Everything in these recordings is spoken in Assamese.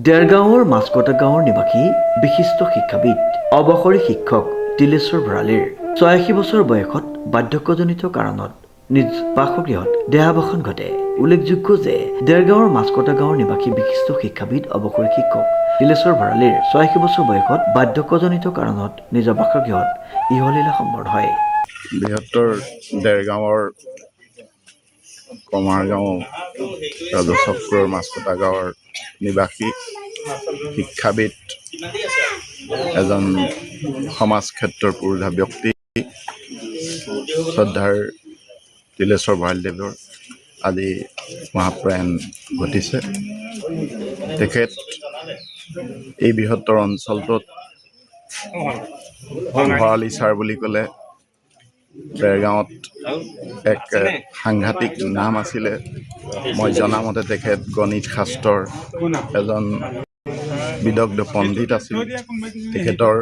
দেৰগাঁৱৰ মাছকটা গাঁৱৰ নিবাসী বিশিষ্ট শিক্ষাবিদ অৱসৰী শিক্ষক তিলেশ্বৰ ভৰালীৰ ৮৬ বছৰ বয়সত বাৰ্ধক্যজনিত কাৰণত নিজ বাসগৃহত দেহাৱসান ঘটে। উল্লেখযোগ্য যে দেৰগাঁৱৰ মাছকটা গাঁৱৰ নিবাসী বিশিষ্ট শিক্ষাবিদ অৱসৰী শিক্ষক তিলেশ্বৰ ভৰালীৰ ৮৬ বছৰ বয়সত বাৰ্ধক্যজনিত কাৰণত নিজৰ বাসগৃহত ইহলীলা সম্পন্ন হয়। বৃহত্তৰ দেৰগাঁৱৰ কমাৰগাঁও ৰাজচক্ৰৰ মাছকটা গাঁৱৰ নিবাসী শিক্ষাবিদ এজন সমাজ ক্ষেত্ৰৰ পুৰোধা ব্যক্তি শ্ৰদ্ধাৰ তিলেশ্বৰ ভৰালীদেৱৰ আজি মহাপ্ৰয়াণ ঘটিছে। তেখেত এই বৃহত্তৰ অঞ্চলটোত ভৰালী ছাৰ বুলি ক'লে দেৰগাঁৱত এক সাংঘাতিক নাম আছিলে। মই জনামতে তেখেত গণিত শাস্ত্ৰৰ এজন বিদগ্ধ পণ্ডিত আছিল। তেখেতৰ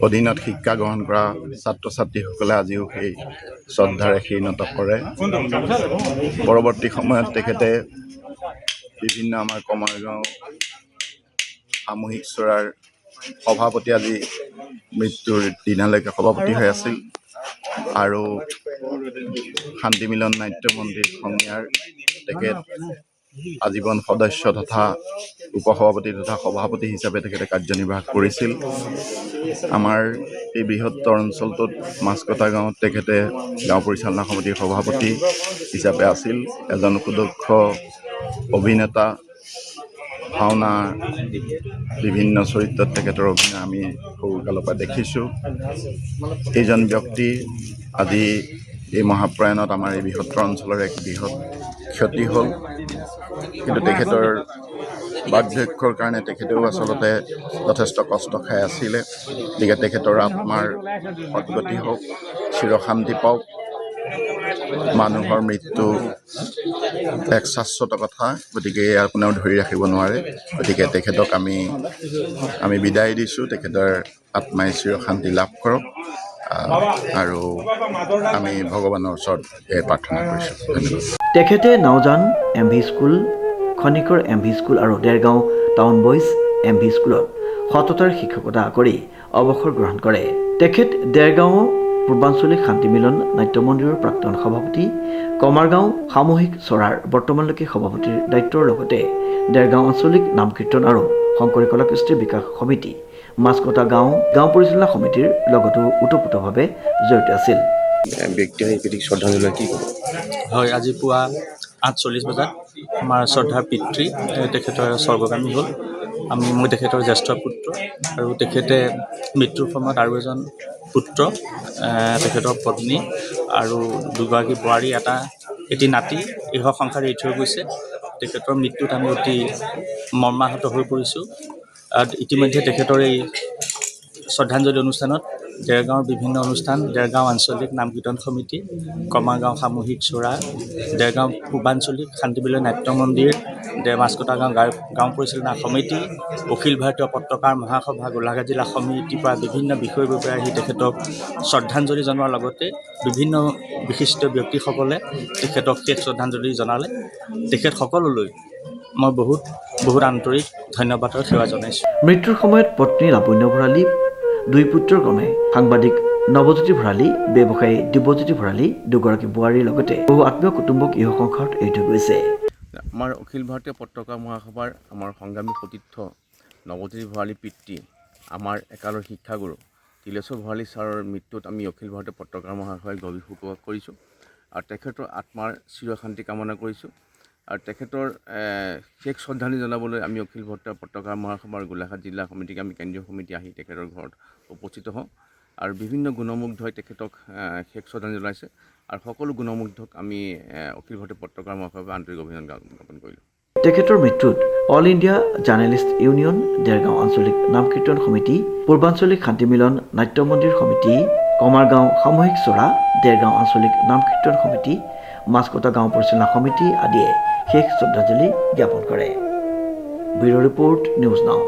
অধীনত শিক্ষা গ্ৰহণ কৰা ছাত্ৰ ছাত্ৰীসকলে আজিও সেই শ্ৰদ্ধাৰে শিৰণত কৰে। পৰৱৰ্তী সময়ত তেখেতে বিভিন্ন আমাৰ কমাৰগাঁও সামূহিক চৰাৰ সভাপতি আজি মৃত্যুৰ দিনালৈকে সভাপতি হৈ আছিল আৰু শান্তি মিলন নাট্য মন্দিৰ সংজ্ঞাৰ তেখেত আজীৱন সদস্য তথা উপসভাপতি তথা সভাপতি হিচাপে তেখেতে কাৰ্যনিৰ্বাহ কৰিছিল। আমাৰ এই বৃহত্তৰ অঞ্চলটোত মাছকটা গাঁৱত তেখেতে গাঁও পৰিচালনা সমিতিৰ সভাপতি হিচাপে আছিল। এজন সুদক্ষ অভিনেতা, ভাওনা বিভিন্ন চৰিত্ৰত তেখেতৰ অভিনয় আমি সৰুকালৰ পৰা দেখিছোঁ। এইজন ব্যক্তি আজি এই মহাপ্ৰয়াণত আমাৰ এই বৃহত্তৰ অঞ্চলৰ এক বৃহৎ ক্ষতি হ'ল। কিন্তু তেখেতৰ বাৰ্ধক্যৰ কাৰণে তেখেতেও আচলতে যথেষ্ট কষ্ট খাই আছিলে। গতিকে তেখেতৰ আত্মাৰ সদ্গতি হওক, চিৰশান্তি পাওক। মানুহৰ মৃত্যু এক শাশ্বত কথা, গতিকে ইয়াৰ কোনেও ধৰি ৰাখিব নোৱাৰে। গতিকে তেখেতক আমি বিদায় দিছোঁ। তেখেতৰ আত্মাই চিৰশান্তি লাভ কৰক আৰু আমি ভগৱানৰ ওচৰত প্ৰাৰ্থনা কৰিছোঁ। তেখেতে নাওজান এম ভি স্কুল, খনিকৰ এম ভি স্কুল আৰু Dergaon town boys M V স্কুলত সততাৰ শিক্ষকতা কৰি অৱসৰ গ্ৰহণ কৰে। তেখেত দেৰগাঁও পূৰ্বাঞ্চলিক শান্তি মিলন নাট্য মন্দিৰৰ প্ৰাক্তন সভাপতি, কমাৰগাঁও সামূহিক চৰাৰ বৰ্তমানলৈকে সভাপতিৰ দায়িত্বৰ লগতে দেৰগাঁও আঞ্চলিক নাম কীৰ্তন আৰু শংকৰী কলা কৃষ্টি বিকাশ সমিতি, মাছকটা গাঁও পৰিচালনা সমিতিৰ লগতো ওতঃপ্ৰোতভাৱে জড়িত আছিল। শ্ৰদ্ধাঞ্জলি কি ক'ব? হয়, আজি পুৱা 8:40 বজাত আমাৰ শ্ৰদ্ধাৰ পিতৃ তেখেতৰ স্বৰ্গগামী হ'ল। মই তেখেতৰ জ্যেষ্ঠ পুত্ৰ আৰু তেখেতে মৃত্যুৰ সময়ত আৰু এজন পুত্ৰ, তেখেতৰ পত্নী আৰু দুগৰাকী বোৱাৰী, এটি নাতি ইহ সংসাৰ এৰি থৈ গৈছে। তেখেতৰ মৃত্যুত আমি অতি মৰ্মাহত হৈ পৰিছোঁ। ইতিমধ্যে তেখেতৰ এই শ্ৰদ্ধাঞ্জলি অনুষ্ঠানত দেৰগাঁৱৰ বিভিন্ন অনুষ্ঠান, দেৰগাঁও আঞ্চলিক নাম কীৰ্তন সমিতি, কমাৰগাঁও সামূহিক চৰা, দেৰগাঁও পূৰ্বাঞ্চলিক শান্তি মিলন নাট্য মন্দিৰ, মাছকটা গাঁও পৰিচালনা সমিতি, অখিল ভাৰতীয় পত্ৰকাৰ মহাসভা, গোলাঘাট জিলা সমিতিৰ পৰা বিভিন্ন বিষয়ববীয়া আহি তেখেতক শ্ৰদ্ধাঞ্জলি জনোৱাৰ লগতে বিভিন্ন বিশিষ্ট ব্যক্তিসকলে তেখেতক শেষ শ্ৰদ্ধাঞ্জলি জনালে। তেখেত সকলোলৈ মই বহুত আন্তৰিক ধন্যবাদ আৰু সেৱা জনাইছোঁ। মৃত্যুৰ সময়ত পত্নী লাৱণ্য ভৰালী, দুই পুত্ৰৰ ক্ৰমে সাংবাদিক নৱজ্যোতি ভৰালী, ব্যৱসায়ী দিব্যজ্যোতি ভৰালী, দুগৰাকী বোৱাৰীৰ লগতে বহু আত্মীয় কুটুম্বক ইহ সংসাৰত এৰি থৈ গৈছে। আমাৰ অখিল ভাৰতীয় পত্ৰকাৰ মহাসভাৰ আমাৰ সংগ্ৰামী সতীৰ্থ নৱজ্যোতি ভৰালী পিতৃ, আমাৰ একালৰ শিক্ষাগুৰু তিলেশ্বৰ ভৰালী ছাৰৰ মৃত্যুত আমি অখিল ভাৰতীয় পত্ৰকাৰ মহাসভাই গভীৰ শোক প্ৰকাশ কৰিছোঁ আৰু তেখেতৰ আত্মাৰ চিৰশান্তি কামনা কৰিছোঁ। আৰু তেখেতৰ শেষ শ্ৰদ্ধাঞ্জলি জনাবলৈ আমি অখিল ভাৰতীয় পত্ৰকাৰ মহাসভাৰ গোলাঘাট জিলা সমিতিক আমি কেন্দ্ৰীয় সমিতি আহি তেখেতৰ ঘৰত উপস্থিত হওঁ আৰু বিভিন্ন গুণমুগ্ধই তেখেতক শেষ শ্ৰদ্ধাঞ্জলি জনাইছে আৰু সকলো গুণমুগ্ধক আমি অখিল ভাৰতীয় পত্ৰকাৰ মহাসভাৰ আন্তৰিক অভিনন্দন জ্ঞাপন কৰিলোঁ। তেখেতৰ মৃত্যুত all India journalist union, Dergaon আঞ্চলিক নাম কীৰ্তন সমিতি, পূৰ্বাঞ্চলিক শান্তি মিলন নাট্য মন্দিৰ সমিতি, কমাৰগাঁও সামূহিক চৰা, দেৰগাঁও আঞ্চলিক নাম কীৰ্তন সমিতি, মাছকটা গাঁও পৰিচালনা সমিতি আদিয়ে শেষ শ্ৰদ্ধাঞ্জলি জ্ঞাপন কৰে। Bureau' report, news now.